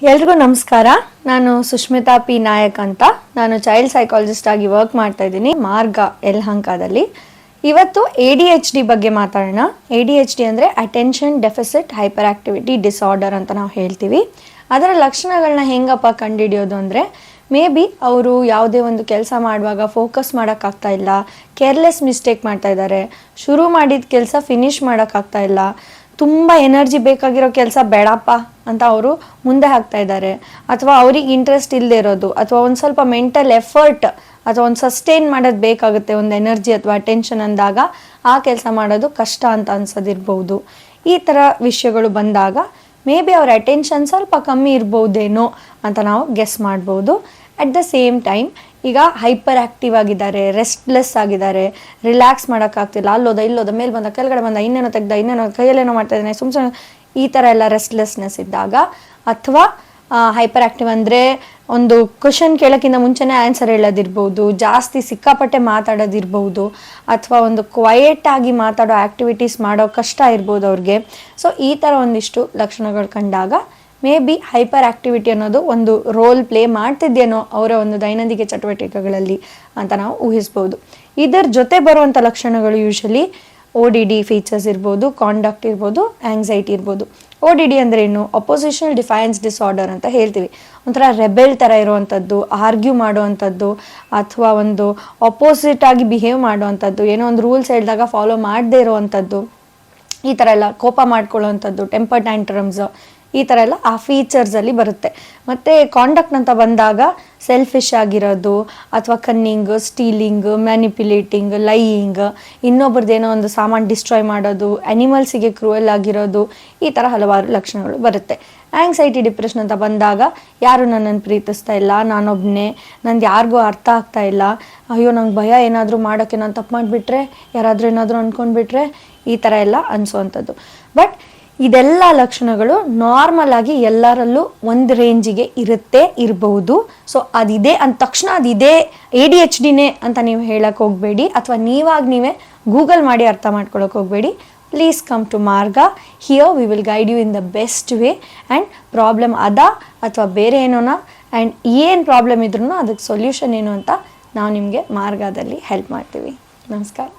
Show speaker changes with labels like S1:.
S1: ಎಲ್ರಿಗೂ ನಮಸ್ಕಾರ. ನಾನು ಸುಷ್ಮಿತಾ ಪಿ ನಾಯಕ್ ಅಂತ. ನಾನು ಚೈಲ್ಡ್ ಸೈಕಾಲಜಿಸ್ಟ್ ಆಗಿ ವರ್ಕ್ ಮಾಡ್ತಾ ಇದ್ದೀನಿ ಮಾರ್ಗ ಯಲಹಂಕದಲ್ಲಿ. ಇವತ್ತು ADHD ಬಗ್ಗೆ ಮಾತಾಡೋಣ. ADHD ಅಂದರೆ attention deficit hyperactivity disorder ಅಂತ ನಾವು ಹೇಳ್ತೀವಿ. ಅದರ ಲಕ್ಷಣಗಳನ್ನ ಹೆಂಗಪ್ಪ ಕಂಡುಹಿಡಿಯೋದು ಅಂದರೆ, ಮೇ ಬಿ ಅವರು ಯಾವುದೇ ಒಂದು ಕೆಲಸ ಮಾಡುವಾಗ ಫೋಕಸ್ ಮಾಡೋಕ್ಕಾಗ್ತಾ ಇಲ್ಲ, ಕೇರ್ಲೆಸ್ ಮಿಸ್ಟೇಕ್ ಮಾಡ್ತಾ ಇದ್ದಾರೆ, ಶುರು ಮಾಡಿದ ಕೆಲಸ ಫಿನಿಷ್ ಮಾಡೋಕ್ಕಾಗ್ತಾ ಇಲ್ಲ, ತುಂಬ ಎನರ್ಜಿ ಬೇಕಾಗಿರೋ ಕೆಲಸ ಬೇಡಪ್ಪ ಅಂತ ಅವರು ಮುಂದೆ ಹಾಕ್ತಾ ಇದ್ದಾರೆ, ಅಥವಾ ಅವ್ರಿಗೆ ಇಂಟ್ರೆಸ್ಟ್ ಇಲ್ಲದೆ ಇರೋದು, ಅಥವಾ ಒಂದು ಸ್ವಲ್ಪ ಮೆಂಟಲ್ ಎಫರ್ಟ್ ಅಥವಾ ಒಂದು ಸಸ್ಟೈನ್ ಮಾಡೋದು ಬೇಕಾಗುತ್ತೆ ಒಂದು ಎನರ್ಜಿ ಅಥವಾ ಅಟೆನ್ಷನ್ ಅಂದಾಗ ಆ ಕೆಲಸ ಮಾಡೋದು ಕಷ್ಟ ಅಂತ ಅನ್ಸೋದಿರ್ಬೋದು. ಈ ಥರ ವಿಷಯಗಳು ಬಂದಾಗ ಮೇ ಬಿ ಅವ್ರ ಅಟೆನ್ಷನ್ ಸ್ವಲ್ಪ ಕಮ್ಮಿ ಇರ್ಬೋದೇನೋ ಅಂತ ನಾವು ಗೆಸ್ ಮಾಡ್ಬೋದು. ಅಟ್ ದ ಸೇಮ್ ಟೈಮ್ ಈಗ ಹೈಪರ್ ಆ್ಯಕ್ಟಿವ್ ಆಗಿದ್ದಾರೆ, ರೆಸ್ಟ್ಲೆಸ್ ಆಗಿದ್ದಾರೆ, ರಿಲ್ಯಾಕ್ಸ್ ಮಾಡೋಕ್ಕಾಗ್ತಿಲ್ಲ, ಅಲ್ಲೋದ ಇಲ್ಲೋದ ಮೇಲೆ ಬಂದ ಕೆಳಗಡೆ ಬಂದ ಇನ್ನೇನೋ ತೆಗ್ದ ಇನ್ನೇನೋ ಕೈಯಲ್ಲೇನೋ ಮಾಡ್ತಾ ಇದ್ದಾನೆ ಸುಮ್ಮನೆ ಈ ಥರ ಎಲ್ಲ ರೆಸ್ಟ್ಲೆಸ್ನೆಸ್ ಇದ್ದಾಗ, ಅಥವಾ ಹೈಪರ್ ಆ್ಯಕ್ಟಿವ್ ಅಂದರೆ ಒಂದು ಕ್ವಶನ್ ಕೇಳೋಕ್ಕಿಂತ ಮುಂಚೆನೇ ಆನ್ಸರ್ ಹೇಳೋದಿರ್ಬೋದು, ಜಾಸ್ತಿ ಸಿಕ್ಕಾಪಟ್ಟೆ ಮಾತಾಡೋದಿರ್ಬೋದು, ಅಥವಾ ಒಂದು ಕ್ವಯೆಟಾಗಿ ಮಾತಾಡೋ ಆ್ಯಕ್ಟಿವಿಟೀಸ್ ಮಾಡೋ ಕಷ್ಟ ಇರ್ಬೋದು ಅವ್ರಿಗೆ. ಸೊ ಈ ಥರ ಒಂದಿಷ್ಟು ಲಕ್ಷಣಗಳು ಕಂಡಾಗ ಮೇ ಬಿ ಹೈಪರ್ ಆ್ಯಕ್ಟಿವಿಟಿ ಅನ್ನೋದು ಒಂದು ರೋಲ್ ಪ್ಲೇ ಮಾಡ್ತಿದ್ದೇನೋ ಅವರ ಒಂದು ದೈನಂದಿನ ಚಟುವಟಿಕೆಗಳಲ್ಲಿ ಅಂತ ನಾವು ಊಹಿಸ್ಬೋದು. ಇದರ ಜೊತೆ ಬರುವಂಥ ಲಕ್ಷಣಗಳು ಯೂಶಲಿ ODD ಫೀಚರ್ಸ್ ಇರ್ಬೋದು, ಕಾಂಡಕ್ಟ್ ಇರ್ಬೋದು, ಆಂಗ್ಸೈಟಿ ಇರ್ಬೋದು. ODD ಅಂದರೆ ಏನು? ಅಪೋಸಿಷನಲ್ ಡಿಫೈನ್ಸ್ ಡಿಸಾರ್ಡರ್ ಅಂತ ಹೇಳ್ತೀವಿ. ಒಂಥರ ರೆಬೆಲ್ ಥರ ಇರುವಂಥದ್ದು, ಆರ್ಗ್ಯೂ ಮಾಡುವಂಥದ್ದು, ಅಥವಾ ಒಂದು ಅಪೋಸಿಟ್ ಆಗಿ ಬಿಹೇವ್ ಮಾಡುವಂಥದ್ದು, ಏನೋ ಒಂದು ರೂಲ್ಸ್ ಹೇಳಿದಾಗ ಫಾಲೋ ಮಾಡದೇ ಇರುವಂಥದ್ದು, ಈ ಥರ ಎಲ್ಲ ಕೋಪ ಮಾಡ್ಕೊಳ್ಳೋವಂಥದ್ದು, ಟೆಂಪರ್ ಟ್ಯಾಂಟ್ರಮ್ಸ್, ಈ ಥರ ಎಲ್ಲ ಆ ಫೀಚರ್ಸಲ್ಲಿ ಬರುತ್ತೆ. ಮತ್ತು ಕಾಂಡಕ್ಟ್ ಅಂತ ಬಂದಾಗ ಸೆಲ್ಫಿಶ್ ಆಗಿರೋದು, ಅಥವಾ ಕನ್ನಿಂಗ್, ಸ್ಟೀಲಿಂಗ್, ಮ್ಯಾನಿಪ್ಯುಲೇಟಿಂಗ್, ಲೈಯಿಂಗ್, ಇನ್ನೊಬ್ರದ್ದೇನೋ ಒಂದು ಸಾಮಾನು ಡಿಸ್ಟ್ರಾಯ್ ಮಾಡೋದು, ಅನಿಮಲ್ಸಿಗೆ ಕ್ರೂಯಲ್ ಆಗಿರೋದು, ಈ ಥರ ಹಲವಾರು ಲಕ್ಷಣಗಳು ಬರುತ್ತೆ. ಆಂಗ್ಸೈಟಿ ಡಿಪ್ರೆಷನ್ ಅಂತ ಬಂದಾಗ ಯಾರು ನನ್ನನ್ನು ಪ್ರೀತಿಸ್ತಾ ಇಲ್ಲ, ನಾನೊಬ್ಬನೇ, ನಂದು ಯಾರಿಗೂ ಅರ್ಥ ಆಗ್ತಾ ಇಲ್ಲ, ಅಯ್ಯೋ ನಂಗೆ ಭಯ, ಏನಾದರೂ ಮಾಡೋಕ್ಕೆ ನಾನು ತಪ್ಪು ಮಾಡಿಬಿಟ್ರೆ, ಯಾರಾದರೂ ಏನಾದರೂ ಅಂದ್ಕೊಂಡ್ಬಿಟ್ರೆ, ಈ ಥರ ಎಲ್ಲ ಅನಿಸೋವಂಥದ್ದು. ಬಟ್ ಇದೆಲ್ಲ ಲಕ್ಷಣಗಳು ನಾರ್ಮಲ್ ಆಗಿ ಎಲ್ಲರಲ್ಲೂ ಒಂದು ರೇಂಜಿಗೆ ಇರಬಹುದು. ಸೊ ಅದಿದೆ ಅಂದ ತಕ್ಷಣ ಅದಿದೆ ADHDನೇ ಅಂತ ನೀವು ಹೇಳಕ್ಕೆ ಹೋಗಬೇಡಿ, ಅಥವಾ ನೀವೇ ಗೂಗಲ್ ಮಾಡಿ ಅರ್ಥ ಮಾಡ್ಕೊಳಕ್ಕೆ ಹೋಗಬೇಡಿ. Please come to Marga. Here we will guide you in the best way. And problem ಅಥವಾ ಬೇರೆ ಏನೋನ, ಆ್ಯಂಡ್ ಏನು ಪ್ರಾಬ್ಲಮ್ ಇದ್ರೂ ಅದಕ್ಕೆ ಸೊಲ್ಯೂಷನ್ ಏನು ಅಂತ ನಾವು ನಿಮಗೆ ಮಾರ್ಗದಲ್ಲಿ ಹೆಲ್ಪ್ ಮಾಡ್ತೀವಿ. ನಮಸ್ಕಾರ.